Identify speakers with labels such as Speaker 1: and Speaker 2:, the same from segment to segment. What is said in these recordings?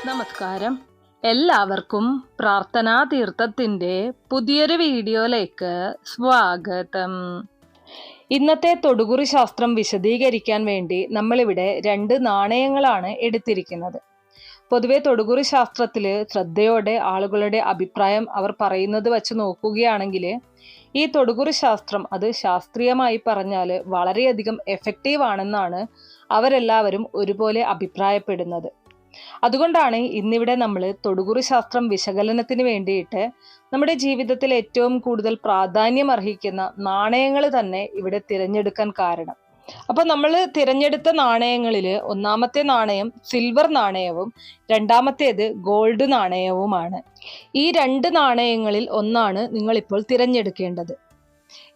Speaker 1: നമസ്കാരം. എല്ലാവർക്കും പ്രാർത്ഥനാ തീർത്ഥത്തിൻ്റെ പുതിയൊരു വീഡിയോയിലേക്ക് സ്വാഗതം. ഇന്നത്തെ തൊടുകുറി ശാസ്ത്രം വിശദീകരിക്കാൻ വേണ്ടി നമ്മളിവിടെ 2 നാണയങ്ങളാണ് എടുത്തിരിക്കുന്നത്. പൊതുവെ തൊടുകുറി ശാസ്ത്രത്തിൽ ശ്രദ്ധയോടെ ആളുകളുടെ അഭിപ്രായം അവർ പറയുന്നത് വച്ച് നോക്കുകയാണെങ്കിൽ ഈ തൊടുകുറി ശാസ്ത്രം അത് ശാസ്ത്രീയമായി പറഞ്ഞാൽ വളരെയധികം എഫക്റ്റീവ് ആണെന്നാണ് അവരെല്ലാവരും ഒരുപോലെ അഭിപ്രായപ്പെടുന്നത്. അതുകൊണ്ടാണ് ഇന്നിവിടെ നമ്മൾ തൊടുകുറി ശാസ്ത്രം വിശകലനത്തിന് വേണ്ടിയിട്ട് നമ്മുടെ ജീവിതത്തിൽ ഏറ്റവും കൂടുതൽ പ്രാധാന്യം അർഹിക്കുന്ന നാണയങ്ങൾ തന്നെ ഇവിടെ തിരഞ്ഞെടുക്കാൻ കാരണം. അപ്പോൾ നമ്മൾ തിരഞ്ഞെടുത്ത നാണയങ്ങളിൽ ഒന്നാമത്തെ നാണയം സിൽവർ നാണയവും രണ്ടാമത്തേത് ഗോൾഡ് നാണയവുമാണ്. ഈ 2 നാണയങ്ങളിൽ ഒന്നാണ് നിങ്ങളിപ്പോൾ തിരഞ്ഞെടുക്കേണ്ടത്.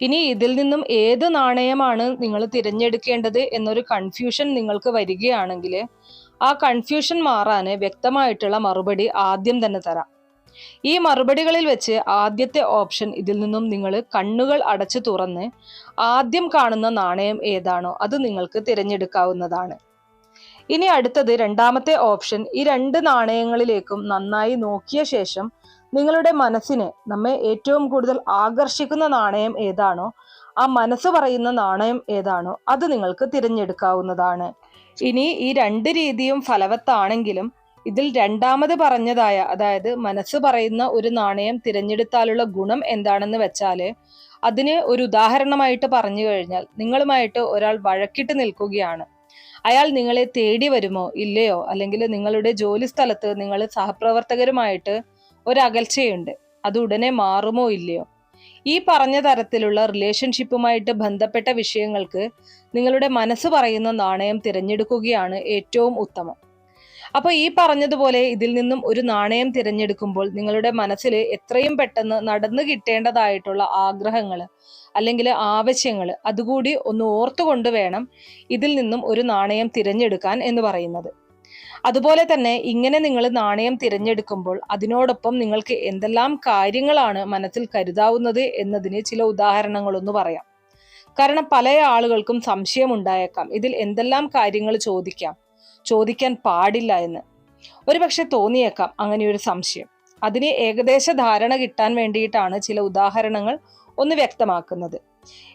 Speaker 1: ഇനി ഇതിൽ നിന്നും ഏത് നാണയമാണ് നിങ്ങൾ തിരഞ്ഞെടുക്കേണ്ടത് എന്നൊരു കൺഫ്യൂഷൻ നിങ്ങൾക്ക് വരികയാണെങ്കിൽ ആ കൺഫ്യൂഷൻ മാറാൻ വ്യക്തമായിട്ടുള്ള മറുപടി ആദ്യം തന്നെ തരാം. ഈ മറുപടികളിൽ വെച്ച് ആദ്യത്തെ ഓപ്ഷൻ ഇതിൽ നിന്നും നിങ്ങൾ കണ്ണുകൾ അടച്ചു തുറന്ന് ആദ്യം കാണുന്ന നാണയം ഏതാണോ അത് നിങ്ങൾക്ക് തിരഞ്ഞെടുക്കാവുന്നതാണ്. ഇനി അടുത്തത് രണ്ടാമത്തെ ഓപ്ഷൻ. ഈ 2 നാണയങ്ങളിലേക്കും നന്നായി നോക്കിയ ശേഷം നിങ്ങളുടെ മനസ്സിനെ നമ്മെ ഏറ്റവും കൂടുതൽ ആകർഷിക്കുന്ന നാണയം ഏതാണോ ആ മനസ്സ് പറയുന്ന നാണയം ഏതാണോ അത് നിങ്ങൾക്ക് തിരഞ്ഞെടുക്കാവുന്നതാണ്. ഇനി ഈ 2 രീതിയും ഫലവത്താണെങ്കിലും ഇതിൽ രണ്ടാമത് പറഞ്ഞതായ അതായത് മനസ്സ് പറയുന്ന ഒരു നാണയം തിരഞ്ഞെടുത്താലുള്ള ഗുണം എന്താണെന്ന് വെച്ചാൽ അതിന് ഒരു ഉദാഹരണമായിട്ട് പറഞ്ഞു കഴിഞ്ഞാൽ നിങ്ങളുമായിട്ട് ഒരാൾ വഴക്കിട്ട് നിൽക്കുകയാണ്. അയാൾ നിങ്ങളെ തേടി വരുമോ ഇല്ലയോ, അല്ലെങ്കിൽ നിങ്ങളുടെ ജോലി സ്ഥലത്ത് നിങ്ങൾ സഹപ്രവർത്തകരുമായിട്ട് ഒരകൽച്ചയുണ്ട്, അത് ഉടനെ മാറുമോ ഇല്ലയോ, ഈ പറഞ്ഞ തരത്തിലുള്ള റിലേഷൻഷിപ്പുമായിട്ട് ബന്ധപ്പെട്ട വിഷയങ്ങൾക്ക് നിങ്ങളുടെ മനസ്സ് പറയുന്ന നാണയം തിരഞ്ഞെടുക്കുകയാണ് ഏറ്റവും ഉത്തമം. അപ്പോൾ ഈ പറഞ്ഞതുപോലെ ഇതിൽ നിന്നും ഒരു നാണയം തിരഞ്ഞെടുക്കുമ്പോൾ നിങ്ങളുടെ മനസ്സിൽ എത്രയും പെട്ടെന്ന് നടന്നു കിട്ടേണ്ടതായിട്ടുള്ള ആഗ്രഹങ്ങൾ അല്ലെങ്കിൽ ആവശ്യങ്ങൾ അതുകൂടി ഒന്ന് ഓർത്തുകൊണ്ട് വേണം ഇതിൽ നിന്നും ഒരു നാണയം തിരഞ്ഞെടുക്കാൻ എന്ന് പറയുന്നത്. അതുപോലെ തന്നെ ഇങ്ങനെ നിങ്ങൾ നാണയം തിരഞ്ഞെടുക്കുമ്പോൾ അതിനോടൊപ്പം നിങ്ങൾക്ക് എന്തെല്ലാം കാര്യങ്ങളാണ് മനസ്സിൽ കരുതാവുന്നത് എന്നതിന് ചില ഉദാഹരണങ്ങളൊന്ന് പറയാം. കാരണം പല ആളുകൾക്കും സംശയം ഉണ്ടായേക്കാം ഇതിൽ എന്തെല്ലാം കാര്യങ്ങൾ ചോദിക്കാൻ പാടില്ല എന്ന് ഒരുപക്ഷെ തോന്നിയേക്കാം അങ്ങനെയൊരു സംശയം. അതിന് ഏകദേശ ധാരണ കിട്ടാൻ വേണ്ടിയിട്ടാണ് ചില ഉദാഹരണങ്ങൾ ഒന്ന് വ്യക്തമാക്കുന്നത്.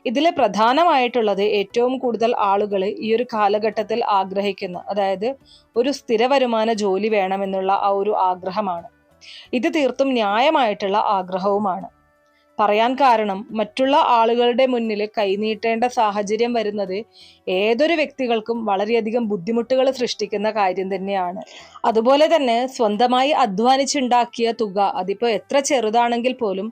Speaker 1: ഇതിൽ പ്രധാനമായിട്ടുള്ളത് ഏറ്റവും കൂടുതൽ ആളുകൾ ഈ ഒരു കാലഘട്ടത്തിൽ ആഗ്രഹിക്കുന്ന അതായത് ഒരു സ്ഥിര വരുമാന ജോലി വേണമെന്നുള്ള ആ ഒരു ആഗ്രഹമാണ്. ഇത് തീർത്തും ന്യായമായിട്ടുള്ള ആഗ്രഹവുമാണ്. പറയാൻ കാരണം മറ്റുള്ള ആളുകളുടെ മുന്നിൽ കൈനീട്ടേണ്ട സാഹചര്യം വരുന്നത് ഏതൊരു വ്യക്തികൾക്കും വളരെയധികം ബുദ്ധിമുട്ടുകൾ സൃഷ്ടിക്കുന്ന കാര്യം തന്നെയാണ്. അതുപോലെ തന്നെ സ്വന്തമായി അധ്വാനിച്ചുണ്ടാക്കിയ തുക അതിപ്പോൾ എത്ര ചെറുതാണെങ്കിൽ പോലും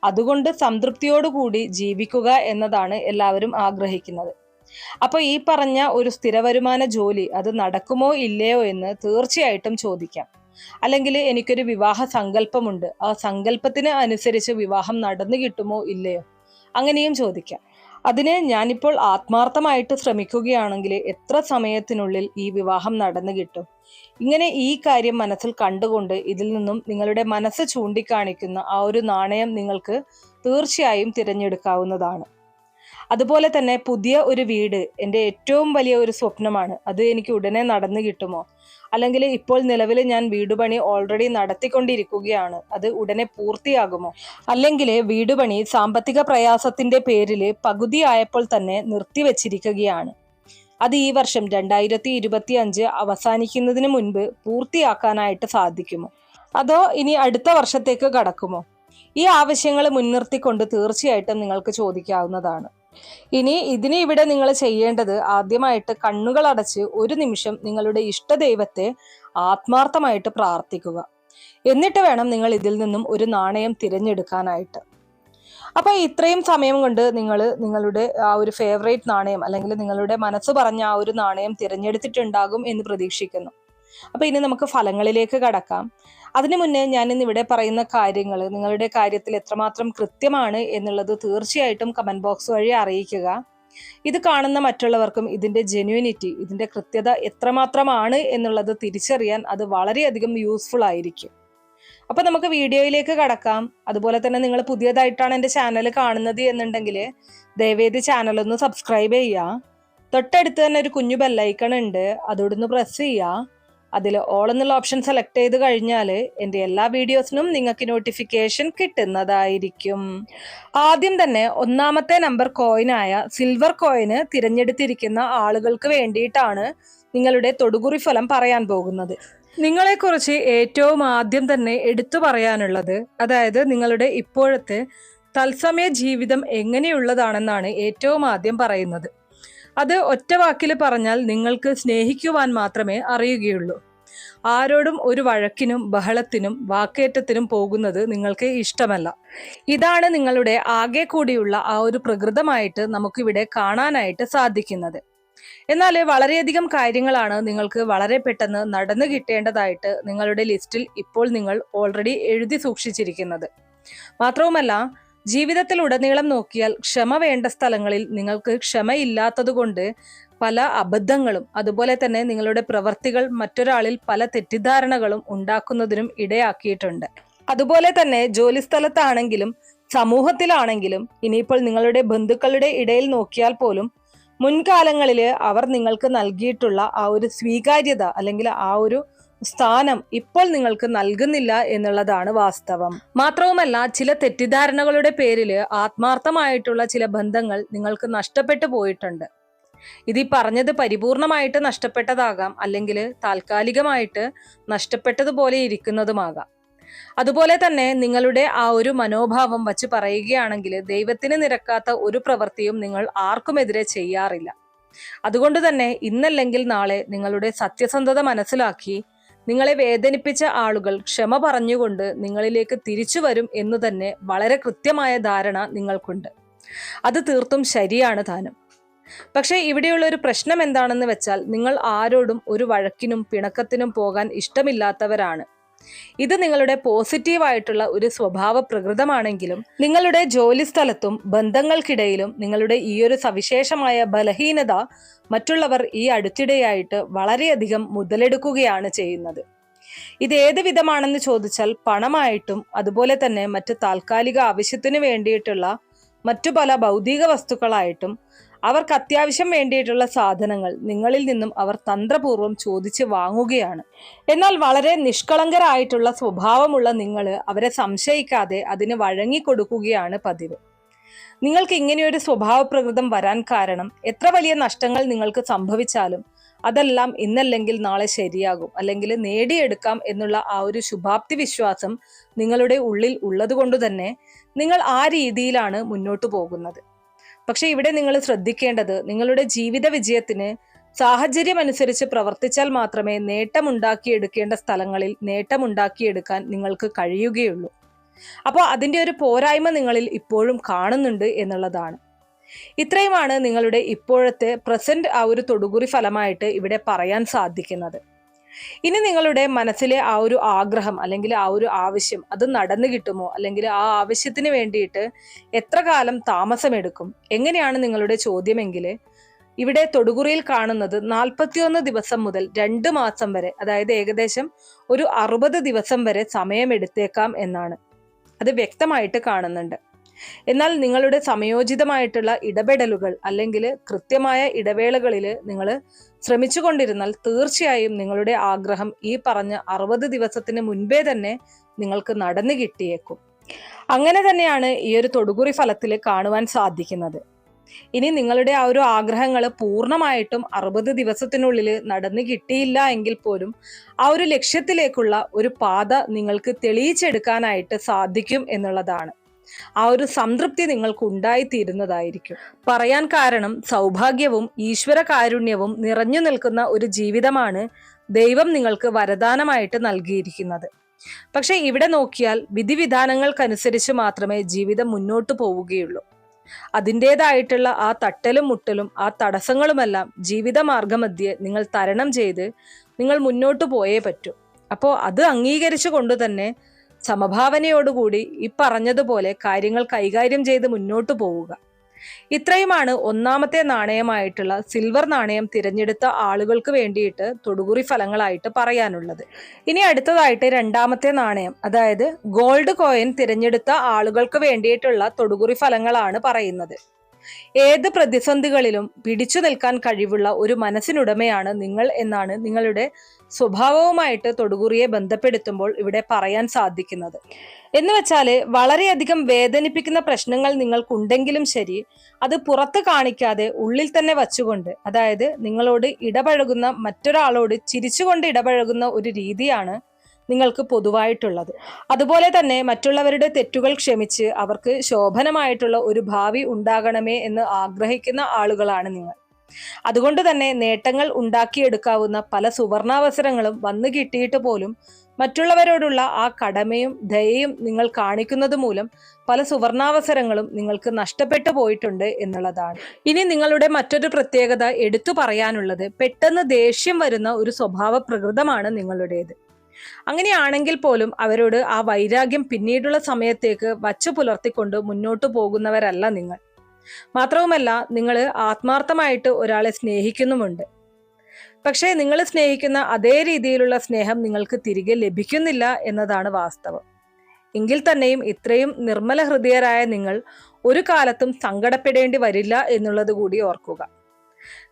Speaker 1: അതുകൊണ്ട് സംതൃപ്തിയോടുകൂടി ജീവിക്കുക എന്നതാണ് എല്ലാവരും ആഗ്രഹിക്കുന്നത്. അപ്പോൾ ഈ പറഞ്ഞ ഒരു സ്ഥിര വരുമാന ജോലി അത് നടക്കുമോ ഇല്ലയോ എന്ന് തീർച്ചയായിട്ടും ചോദിക്കാം. അല്ലെങ്കിൽ എനിക്കൊരു വിവാഹ സങ്കല്പമുണ്ട്, ആ സങ്കല്പത്തിന് അനുസരിച്ച് വിവാഹം നടന്നു കിട്ടുമോ ഇല്ലയോ, അങ്ങനെയും ചോദിക്കാം. അതിന് ഞാനിപ്പോൾ ആത്മാർത്ഥമായിട്ട് ശ്രമിക്കുകയാണെങ്കിൽ എത്ര സമയത്തിനുള്ളിൽ ഈ വിവാഹം നടന്നു കിട്ടും, ഇങ്ങനെ ഈ കാര്യം മനസ്സിൽ കണ്ടുകൊണ്ട് ഇതിൽ നിന്നും നിങ്ങളുടെ മനസ്സ് ചൂണ്ടിക്കാണിക്കുന്ന ആ ഒരു നാണയം നിങ്ങൾക്ക് തീർച്ചയായും തിരഞ്ഞെടുക്കാവുന്നതാണ്. അതുപോലെ തന്നെ പുതിയ ഒരു വീട് എൻ്റെ ഏറ്റവും വലിയ ഒരു സ്വപ്നമാണ്, അത് എനിക്ക് ഉടനെ നടന്നു കിട്ടുമോ, അല്ലെങ്കിൽ ഇപ്പോൾ നിലവിൽ ഞാൻ വീടുപണി ഓൾറെഡി നടത്തിക്കൊണ്ടിരിക്കുകയാണ്, അത് ഉടനെ പൂർത്തിയാകുമോ, അല്ലെങ്കിൽ വീടുപണി സാമ്പത്തിക പ്രയാസത്തിന്റെ പേരിൽ പകുതിയായപ്പോൾ തന്നെ നിർത്തിവെച്ചിരിക്കുകയാണ്, അത് ഈ വർഷം 2025 അവസാനിക്കുന്നതിന് മുൻപ് പൂർത്തിയാക്കാനായിട്ട് സാധിക്കുമോ, അതോ ഇനി അടുത്ത വർഷത്തേക്ക് കടക്കുമോ, ഈ ആവശ്യങ്ങൾ മുൻനിർത്തിക്കൊണ്ട് തീർച്ചയായിട്ടും നിങ്ങൾക്ക് ചോദിക്കാവുന്നതാണ്. ഇനി ഇതിന് ഇവിടെ നിങ്ങൾ ചെയ്യേണ്ടത് ആദ്യമായിട്ട് കണ്ണുകൾ അടച്ച് ഒരു നിമിഷം നിങ്ങളുടെ ഇഷ്ടദൈവത്തെ ആത്മാർത്ഥമായിട്ട് പ്രാർത്ഥിക്കുക. എന്നിട്ട് വേണം നിങ്ങൾ ഇതിൽ നിന്നും ഒരു നാണയം തിരഞ്ഞെടുക്കാനായിട്ട്. അപ്പൊ ഇത്രയും സമയം കൊണ്ട് നിങ്ങൾ നിങ്ങളുടെ ആ ഒരു ഫേവറേറ്റ് നാണയം അല്ലെങ്കിൽ നിങ്ങളുടെ മനസ്സ് പറഞ്ഞ ആ ഒരു നാണയം തിരഞ്ഞെടുത്തിട്ടുണ്ടാകും എന്ന് പ്രതീക്ഷിക്കുന്നു. അപ്പൊ ഇനി നമുക്ക് ഫലങ്ങളിലേക്ക് കടക്കാം. അതിനു മുന്നേ ഞാൻ ഇന്നിവിടെ പറയുന്ന കാര്യങ്ങൾ നിങ്ങളുടെ കാര്യത്തിൽ എത്രമാത്രം കൃത്യമാണ് എന്നുള്ളത് തീർച്ചയായിട്ടും കമന്റ് ബോക്സ് വഴി അറിയിക്കുക. ഇത് കാണുന്ന മറ്റുള്ളവർക്കും ഇതിന്റെ ജെന്യൂനിറ്റി, ഇതിന്റെ കൃത്യത എത്രമാത്രമാണ് എന്നുള്ളത് തിരിച്ചറിയാൻ അത് വളരെയധികം യൂസ്ഫുൾ ആയിരിക്കും. അപ്പൊ നമുക്ക് വീഡിയോയിലേക്ക് കടക്കാം. അതുപോലെ തന്നെ നിങ്ങൾ പുതിയതായിട്ടാണ് എൻ്റെ ചാനൽ കാണുന്നത് എന്നുണ്ടെങ്കിൽ ദയവേദി ചാനൽ ഒന്ന് സബ്സ്ക്രൈബ് ചെയ്യുക. തൊട്ടടുത്ത് തന്നെ ഒരു കുഞ്ഞു ബെല്ലൈക്കൺ ഉണ്ട്, അതോടൊന്ന് പ്രസ് ചെയ്യുക. അതിൽ ഓൾ എന്നുള്ള ഓപ്ഷൻ സെലക്ട് ചെയ്ത് കഴിഞ്ഞാൽ എൻ്റെ എല്ലാ വീഡിയോസിനും നിങ്ങൾക്ക് നോട്ടിഫിക്കേഷൻ കിട്ടുന്നതായിരിക്കും. ആദ്യം തന്നെ ഒന്നാമത്തെ നമ്പർ കോയിനായ സിൽവർ കോയിന് തിരഞ്ഞെടുത്തിരിക്കുന്ന ആളുകൾക്ക് വേണ്ടിയിട്ടാണ് നിങ്ങളുടെ തൊടുകുറി ഫലം പറയാൻ പോകുന്നത്. നിങ്ങളെക്കുറിച്ച് ഏറ്റവും ആദ്യം തന്നെ എടുത്തു പറയാനുള്ളത്, അതായത് നിങ്ങളുടെ ഇപ്പോഴത്തെ തത്സമയ ജീവിതം എങ്ങനെയുള്ളതാണെന്നാണ് ഏറ്റവും ആദ്യം പറയുന്നത്. അത് ഒറ്റ വാക്കിൽ പറഞ്ഞാൽ നിങ്ങൾക്ക് സ്നേഹിക്കുവാൻ മാത്രമേ അറിയുകയുള്ളൂ. ആരോടും ഒരു വഴക്കിനും ബഹളത്തിനും വാക്കേറ്റത്തിനും പോകുന്നത് നിങ്ങൾക്ക് ഇഷ്ടമല്ല. ഇതാണ് നിങ്ങളുടെ ആകെ കൂടിയുള്ള ആ ഒരു പ്രകൃതമായിട്ട് നമുക്കിവിടെ കാണാനായിട്ട് സാധിക്കുന്നത്. എന്നാൽ വളരെയധികം കാര്യങ്ങളാണ് നിങ്ങൾക്ക് വളരെ പെട്ടെന്ന് നടന്നു കിട്ടേണ്ടതായിട്ട് നിങ്ങളുടെ ലിസ്റ്റിൽ ഇപ്പോൾ നിങ്ങൾ ഓൾറെഡി എഴുതി സൂക്ഷിച്ചിരിക്കുന്നത്. മാത്രവുമല്ല, ജീവിതത്തിലുടനീളം നോക്കിയാൽ ക്ഷമ വേണ്ട സ്ഥലങ്ങളിൽ നിങ്ങൾക്ക് ക്ഷമയില്ലാത്തതുകൊണ്ട് പല അബദ്ധങ്ങളും അതുപോലെ തന്നെ നിങ്ങളുടെ പ്രവർത്തികൾ മറ്റൊരാളിൽ പല തെറ്റിദ്ധാരണകളും ഉണ്ടാക്കുന്നതിനും ഇടയാക്കിയിട്ടുണ്ട്. അതുപോലെ തന്നെ ജോലിസ്ഥലത്താണെങ്കിലും സമൂഹത്തിലാണെങ്കിലും ഇനിയിപ്പോൾ നിങ്ങളുടെ ബന്ധുക്കളുടെ ഇടയിൽ നോക്കിയാൽ പോലും മുൻകാലങ്ങളിൽ അവർ നിങ്ങൾക്ക് നൽകിയിട്ടുള്ള ആ ഒരു സ്വീകാര്യത അല്ലെങ്കിൽ ആ ഒരു സ്ഥാനം ഇപ്പോൾ നിങ്ങൾക്ക് നൽകുന്നില്ല എന്നുള്ളതാണ് വാസ്തവം. മാത്രവുമല്ല, ചില തെറ്റിദ്ധാരണകളുടെ പേരിൽ ആത്മാർത്ഥമായിട്ടുള്ള ചില ബന്ധങ്ങൾ നിങ്ങൾക്ക് നഷ്ടപ്പെട്ടു പോയിട്ടുണ്ട്. ഇതീ പറഞ്ഞത് പരിപൂർണമായിട്ട് നഷ്ടപ്പെട്ടതാകാം, അല്ലെങ്കിൽ താൽക്കാലികമായിട്ട് നഷ്ടപ്പെട്ടതുപോലെ ഇരിക്കുന്നതുമാകാം. അതുപോലെ തന്നെ നിങ്ങളുടെ ആ ഒരു മനോഭാവം വച്ച് പറയുകയാണെങ്കിൽ ദൈവത്തിന് നിരക്കാത്ത ഒരു പ്രവൃത്തിയും നിങ്ങൾ ആർക്കുമെതിരെ ചെയ്യാറില്ല. അതുകൊണ്ട് തന്നെ ഇന്നല്ലെങ്കിൽ നാളെ നിങ്ങളുടെ സത്യസന്ധത മനസ്സിലാക്കി നിങ്ങളെ വേദനിപ്പിച്ച ആളുകൾ ക്ഷമ പറഞ്ഞുകൊണ്ട് നിങ്ങളിലേക്ക് തിരിച്ചു വരും എന്നു തന്നെ വളരെ കൃത്യമായ ധാരണ നിങ്ങൾക്കുണ്ട്. അത് തീർത്തും ശരിയാണ് താനും. പക്ഷേ ഇവിടെയുള്ള ഒരു പ്രശ്നം എന്താണെന്ന് വെച്ചാൽ, നിങ്ങൾ ആരോടും ഒരു വഴക്കിനും പിണക്കത്തിനും പോകാൻ ഇഷ്ടമില്ലാത്തവരാണ്. ഇത് നിങ്ങളുടെ പോസിറ്റീവായിട്ടുള്ള ഒരു സ്വഭാവ പ്രകൃതമാണെങ്കിലും നിങ്ങളുടെ ജോലി സ്ഥലത്തും ബന്ധങ്ങൾക്കിടയിലും നിങ്ങളുടെ ഈ ഒരു സവിശേഷമായ ബലഹീനത മറ്റുള്ളവർ ഈ അടുത്തിടെയായിട്ട് വളരെയധികം മുതലെടുക്കുകയാണ് ചെയ്യുന്നത്. ഇത് ഏത് വിധമാണെന്ന് ചോദിച്ചാൽ, പണമായിട്ടും അതുപോലെ തന്നെ മറ്റ് താൽക്കാലിക ആവശ്യത്തിന് വേണ്ടിയിട്ടുള്ള മറ്റു പല ഭൗതിക വസ്തുക്കളായിട്ടും അവർക്ക് അത്യാവശ്യം വേണ്ടിയിട്ടുള്ള സാധനങ്ങൾ നിങ്ങളിൽ നിന്നും അവർ തന്ത്രപൂർവ്വം ചോദിച്ച് വാങ്ങുകയാണ്. എന്നാൽ വളരെ നിഷ്കളങ്കരായിട്ടുള്ള സ്വഭാവമുള്ള നിങ്ങൾ അവരെ സംശയിക്കാതെ അതിന് വഴങ്ങിക്കൊടുക്കുകയാണ് പതിവ്. നിങ്ങൾക്ക് ഇങ്ങനെയൊരു സ്വഭാവ പ്രകൃതം വരാൻ കാരണം, എത്ര വലിയ നഷ്ടങ്ങൾ നിങ്ങൾക്ക് സംഭവിച്ചാലും അതെല്ലാം ഇന്നല്ലെങ്കിൽ നാളെ ശരിയാകും, അല്ലെങ്കിൽ നേടിയെടുക്കാം എന്നുള്ള ആ ഒരു ശുഭാപ്തി വിശ്വാസം നിങ്ങളുടെ ഉള്ളിൽ ഉള്ളത് കൊണ്ട് തന്നെ നിങ്ങൾ ആ രീതിയിലാണ് മുന്നോട്ട് പോകുന്നത്. പക്ഷെ ഇവിടെ നിങ്ങൾ ശ്രദ്ധിക്കേണ്ടത്, നിങ്ങളുടെ ജീവിത വിജയത്തിന് സാഹചര്യം അനുസരിച്ച് പ്രവർത്തിച്ചാൽ മാത്രമേ നേട്ടമുണ്ടാക്കിയെടുക്കേണ്ട സ്ഥലങ്ങളിൽ നേട്ടമുണ്ടാക്കിയെടുക്കാൻ നിങ്ങൾക്ക് കഴിയുകയുള്ളൂ. അപ്പോൾ അതിൻ്റെ ഒരു പോരായ്മ നിങ്ങളിൽ ഇപ്പോഴും കാണുന്നുണ്ട് എന്നുള്ളതാണ്. ഇത്രയുമാണ് നിങ്ങളുടെ ഇപ്പോഴത്തെ പ്രസന്റ് ആ ഒരു തൊടുകുറി ഫലമായിട്ട് ഇവിടെ പറയാൻ സാധിക്കുന്നത്. ഇനി നിങ്ങളുടെ മനസ്സിലെ ആ ഒരു ആഗ്രഹം അല്ലെങ്കിൽ ആ ഒരു ആവശ്യം അത് നടന്നു കിട്ടുമോ, അല്ലെങ്കിൽ ആ ആവശ്യത്തിന് വേണ്ടിയിട്ട് എത്ര കാലം താമസമെടുക്കും, എങ്ങനെയാണ് നിങ്ങളുടെ ചോദ്യമെങ്കിൽ ഇവിടെ തൊടുകുറിയിൽ കാണുന്നത് 41 ദിവസം മുതൽ 2 മാസം വരെ, അതായത് ഏകദേശം ഒരു 60 ദിവസം വരെ സമയമെടുത്തേക്കാം എന്നാണ്. അത് വ്യക്തമായിട്ട് കാണുന്നുണ്ട്. എന്നാൽ നിങ്ങളുടെ സമയോചിതമായിട്ടുള്ള ഇടപെടലുകൾ അല്ലെങ്കിൽ കൃത്യമായ ഇടവേളകളിൽ നിങ്ങൾ ശ്രമിച്ചുകൊണ്ടിരുന്നാൽ തീർച്ചയായും നിങ്ങളുടെ ആഗ്രഹം ഈ പറഞ്ഞ 60 ദിവസത്തിന് മുൻപേ തന്നെ നിങ്ങൾക്ക് നടന്നു കിട്ടിയേക്കും. അങ്ങനെ തന്നെയാണ് ഈ ഒരു തൊടുകുറി ഫലത്തിൽ കാണുവാൻ സാധിക്കുന്നത്. ഇനി നിങ്ങളുടെ ആ ഒരു ആഗ്രഹങ്ങൾ പൂർണ്ണമായിട്ടും 60 ദിവസത്തിനുള്ളിൽ നടന്നു കിട്ടിയില്ല എങ്കിൽ പോലും ആ ഒരു ലക്ഷ്യത്തിലേക്കുള്ള ഒരു പാത നിങ്ങൾക്ക് തെളിയിച്ചെടുക്കാനായിട്ട് സാധിക്കും എന്നുള്ളതാണ്. ആ ഒരു സംതൃപ്തി നിങ്ങൾക്ക് ഉണ്ടായിത്തീരുന്നതായിരിക്കും. പറയാൻ കാരണം, സൗഭാഗ്യവും ഈശ്വര കാരുണ്യവും നിറഞ്ഞു നിൽക്കുന്ന ഒരു ജീവിതമാണ് ദൈവം നിങ്ങൾക്ക് വരദാനമായിട്ട് നൽകിയിരിക്കുന്നത്. പക്ഷെ ഇവിടെ നോക്കിയാൽ വിധിവിധാനങ്ങൾക്കനുസരിച്ച് മാത്രമേ ജീവിതം മുന്നോട്ട് പോവുകയുള്ളൂ. അതിൻ്റെതായിട്ടുള്ള ആ തട്ടലും മുട്ടലും ആ തടസ്സങ്ങളുമെല്ലാം ജീവിത മാർഗമധ്യേ നിങ്ങൾ തരണം ചെയ്ത് നിങ്ങൾ മുന്നോട്ട് പോയേ പറ്റൂ. അപ്പോൾ അത് അംഗീകരിച്ചു കൊണ്ട് തന്നെ സമഭാവനയോടുകൂടി ഈ പറഞ്ഞതുപോലെ കാര്യങ്ങൾ കൈകാര്യം ചെയ്ത് മുന്നോട്ട് പോവുക. ഇത്രയുമാണ് ഒന്നാമത്തെ നാണയമായിട്ടുള്ള സിൽവർ നാണയം തിരഞ്ഞെടുത്ത ആളുകൾക്ക് വേണ്ടിയിട്ട് തൊടുകുറി ഫലങ്ങളായിട്ട് പറയാനുള്ളത്. ഇനി അടുത്തതായിട്ട് രണ്ടാമത്തെ നാണയം, അതായത് ഗോൾഡ് കോയിൻ തിരഞ്ഞെടുത്ത ആളുകൾക്ക് വേണ്ടിയിട്ടുള്ള തൊടുകുറി ഫലങ്ങളാണ് പറയുന്നത്. ഏത് പ്രതിസന്ധികളിലും പിടിച്ചു നിൽക്കാൻ കഴിവുള്ള ഒരു മനസ്സിനുടമയാണ് നിങ്ങൾ എന്നാണ് നിങ്ങളുടെ സ്വഭാവവുമായിട്ട് തൊടുകുറിയെ ബന്ധപ്പെടുത്തുമ്പോൾ ഇവിടെ പറയാൻ സാധിക്കുന്നത്. എന്ന് വെച്ചാല് വളരെയധികം വേദനിപ്പിക്കുന്ന പ്രശ്നങ്ങൾ നിങ്ങൾക്കുണ്ടെങ്കിലും ശരി, അത് പുറത്ത് കാണിക്കാതെ ഉള്ളിൽ തന്നെ വച്ചുകൊണ്ട്, അതായത് നിങ്ങളോട് ഇടപഴകുന്ന മറ്റൊരാളോട് ചിരിച്ചുകൊണ്ട് ഇടപഴകുന്ന ഒരു രീതിയാണ് നിങ്ങൾക്ക് പൊതുവായിട്ടുള്ളത്. അതുപോലെ തന്നെ മറ്റുള്ളവരുടെ തെറ്റുകൾ ക്ഷമിച്ച് അവർക്ക് ശോഭനമായിട്ടുള്ള ഒരു ഭാവി ഉണ്ടാകണമേ എന്ന് ആഗ്രഹിക്കുന്ന ആളുകളാണ് നിങ്ങൾ. അതുകൊണ്ട് തന്നെ നേട്ടങ്ങൾ ഉണ്ടാക്കിയെടുക്കാവുന്ന പല സുവർണാവസരങ്ങളും വന്നു കിട്ടിയിട്ട് പോലും മറ്റുള്ളവരോടുള്ള ആ കടമയും ദയയും നിങ്ങൾ കാണിക്കുന്നത് മൂലം പല സുവർണാവസരങ്ങളും നിങ്ങൾക്ക് നഷ്ടപ്പെട്ടു പോയിട്ടുണ്ട് എന്നുള്ളതാണ്. ഇനി നിങ്ങളുടെ മറ്റൊരു പ്രത്യേകത എടുത്തു പറയാനുള്ളത്, പെട്ടെന്ന് ദേഷ്യം വരുന്ന ഒരു സ്വഭാവ പ്രകൃതമാണ് നിങ്ങളുടേത്. അങ്ങനെയാണെങ്കിൽ പോലും അവരോട് ആ വൈരാഗ്യം പിന്നീടുള്ള സമയത്തേക്ക് വച്ചു പുലർത്തിക്കൊണ്ട് മുന്നോട്ടു പോകുന്നവരല്ല നിങ്ങൾ. മാത്രവുമല്ല, നിങ്ങൾ ആത്മാർത്ഥമായിട്ട് ഒരാളെ സ്നേഹിക്കുന്നുമുണ്ട്. പക്ഷേ നിങ്ങൾ സ്നേഹിക്കുന്ന അതേ രീതിയിലുള്ള സ്നേഹം നിങ്ങൾക്ക് തിരികെ ലഭിക്കുന്നില്ല എന്നതാണ് വാസ്തവം. എങ്കിൽ തന്നെയും ഇത്രയും നിർമ്മല ഹൃദയരായ നിങ്ങൾ ഒരു കാലത്തും സങ്കടപ്പെടേണ്ടി വരില്ല എന്നുള്ളത് കൂടി ഓർക്കുക.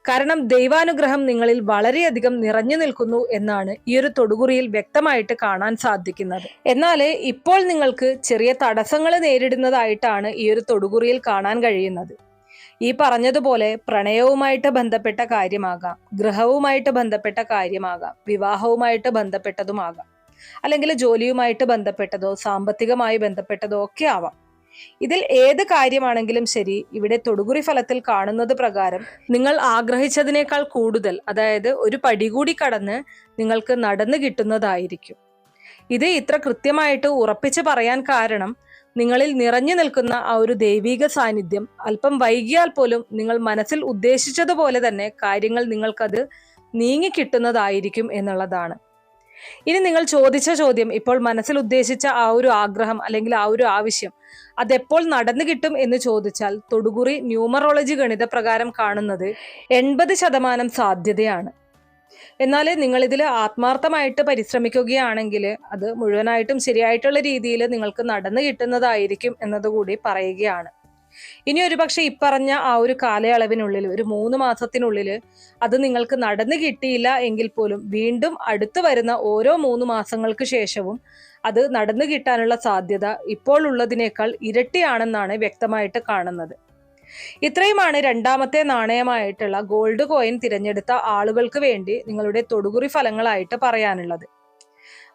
Speaker 1: കാരണം ദൈവാനുഗ്രഹം നിങ്ങളിൽ വളരെയധികം നിറഞ്ഞു നിൽക്കുന്നു എന്നാണ് ഈ ഒരു തൊടുകുറിയിൽ വ്യക്തമായിട്ട് കാണാൻ സാധിക്കുന്നത്. എന്നാൽ ഇപ്പോൾ നിങ്ങൾക്ക് ചെറിയ തടസ്സങ്ങൾ നേരിടുന്നതായിട്ടാണ് ഈ ഒരു തൊടുകുറിയിൽ കാണാൻ കഴിയുന്നത്. ഈ പറഞ്ഞതുപോലെ പ്രണയവുമായിട്ട് ബന്ധപ്പെട്ട കാര്യമാകാം, ഗൃഹവുമായിട്ട് ബന്ധപ്പെട്ട കാര്യമാകാം, വിവാഹവുമായിട്ട് ബന്ധപ്പെട്ടതുമാകാം, അല്ലെങ്കിൽ ജോലിയുമായിട്ട് ബന്ധപ്പെട്ടതോ സാമ്പത്തികമായി ബന്ധപ്പെട്ടതോ ഒക്കെ ആവാം. ഇതിൽ ഏത് കാര്യമാണെങ്കിലും ശരി, ഇവിടെ തൊടുകുറി ഫലത്തിൽ കാണുന്നത് പ്രകാരം നിങ്ങൾ ആഗ്രഹിച്ചതിനേക്കാൾ കൂടുതൽ, അതായത് ഒരു പടി കൂടി കടന്ന് നിങ്ങൾക്ക് നടന്നു കിട്ടുന്നതായിരിക്കും. ഇത് ഇത്ര കൃത്യമായിട്ട് ഉറപ്പിച്ച് പറയാൻ കാരണം, നിങ്ങളിൽ നിറഞ്ഞു നിൽക്കുന്ന ആ ഒരു ദൈവിക സാന്നിധ്യം അല്പം വൈകിയാൽ പോലും നിങ്ങൾ മനസ്സിൽ ഉദ്ദേശിച്ചതുപോലെ തന്നെ കാര്യങ്ങൾ നിങ്ങൾക്കത് നീങ്ങിക്കിട്ടുന്നതായിരിക്കും എന്നുള്ളതാണ്. ഇനി നിങ്ങൾ ചോദിച്ച ചോദ്യം, ഇപ്പോൾ മനസ്സിൽ ഉദ്ദേശിച്ച ആ ഒരു ആഗ്രഹം അല്ലെങ്കിൽ ആ ഒരു ആവശ്യം അതെപ്പോൾ നടന്നു കിട്ടും എന്ന് ചോദിച്ചാൽ, തൊടുകുറി ന്യൂമറോളജി ഗണിത പ്രകാരം കാണുന്നത് 80% സാധ്യതയാണ്. എന്നാൽ നിങ്ങൾ ഇതിൽ ആത്മാർത്ഥമായിട്ട് പരിശ്രമിക്കുകയാണെങ്കിൽ അത് മുഴുവനായിട്ടും ശരിയായിട്ടുള്ള രീതിയിൽ നിങ്ങൾക്ക് നടന്നു കിട്ടുന്നതായിരിക്കും എന്നതുകൂടി പറയുകയാണ്. ഇനി ഒരുപക്ഷെ ഇപ്പറഞ്ഞ ആ ഒരു കാലയളവിനുള്ളിൽ, ഒരു 3 മാസത്തിനുള്ളിൽ അത് നിങ്ങൾക്ക് നടന്നു കിട്ടിയില്ല എങ്കിൽ പോലും വീണ്ടും അടുത്തു വരുന്ന ഓരോ 3 മാസങ്ങൾക്ക് ശേഷവും അത് നടന്നു കിട്ടാനുള്ള സാധ്യത ഇപ്പോൾ ഉള്ളതിനേക്കാൾ ഇരട്ടിയാണെന്നാണ് വ്യക്തമായിട്ട് കാണുന്നത്. ഇത്രയുമാണ് രണ്ടാമത്തെ നാണയമായിട്ടുള്ള ഗോൾഡ് കോയിൻ തിരഞ്ഞെടുത്ത ആളുകൾക്ക് വേണ്ടി നിങ്ങളുടെ തൊടുകുറി ഫലങ്ങളായിട്ട് പറയാനുള്ളത്.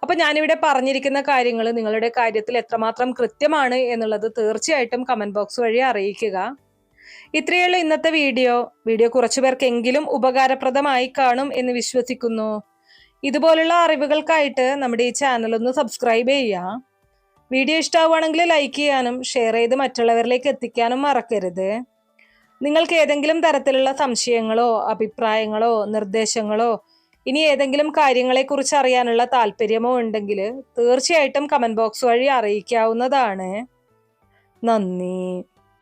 Speaker 1: അപ്പൊ ഞാനിവിടെ പറഞ്ഞിരിക്കുന്ന കാര്യങ്ങൾ നിങ്ങളുടെ കാര്യത്തിൽ എത്രമാത്രം കൃത്യമാണ് എന്നുള്ളത് തീർച്ചയായിട്ടും കമന്റ് ബോക്സ് വഴി അറിയിക്കുക. ഇത്രയുള്ള ഇന്നത്തെ വീഡിയോ കുറച്ചു പേർക്കെങ്കിലും ഉപകാരപ്രദമായി കാണും എന്ന് വിശ്വസിക്കുന്നു. ഇതുപോലുള്ള അറിവുകൾക്കായിട്ട് നമ്മുടെ ഈ ചാനൽ ഒന്ന് സബ്സ്ക്രൈബ് ചെയ്യുക. വീഡിയോ ഇഷ്ടമാവുകയാണെങ്കിൽ ലൈക്ക് ചെയ്യാനും ഷെയർ ചെയ്ത് മറ്റുള്ളവരിലേക്ക് എത്തിക്കാനും മറക്കരുത്. നിങ്ങൾക്ക് ഏതെങ്കിലും തരത്തിലുള്ള സംശയങ്ങളോ അഭിപ്രായങ്ങളോ നിർദ്ദേശങ്ങളോ ഇനി ഏതെങ്കിലും കാര്യങ്ങളെക്കുറിച്ച് അറിയാനുള്ള താല്പര്യമോ ഉണ്ടെങ്കിൽ തീർച്ചയായിട്ടും കമന്റ് ബോക്സ് വഴി അറിയിക്കാവുന്നതാണ്. നന്ദി.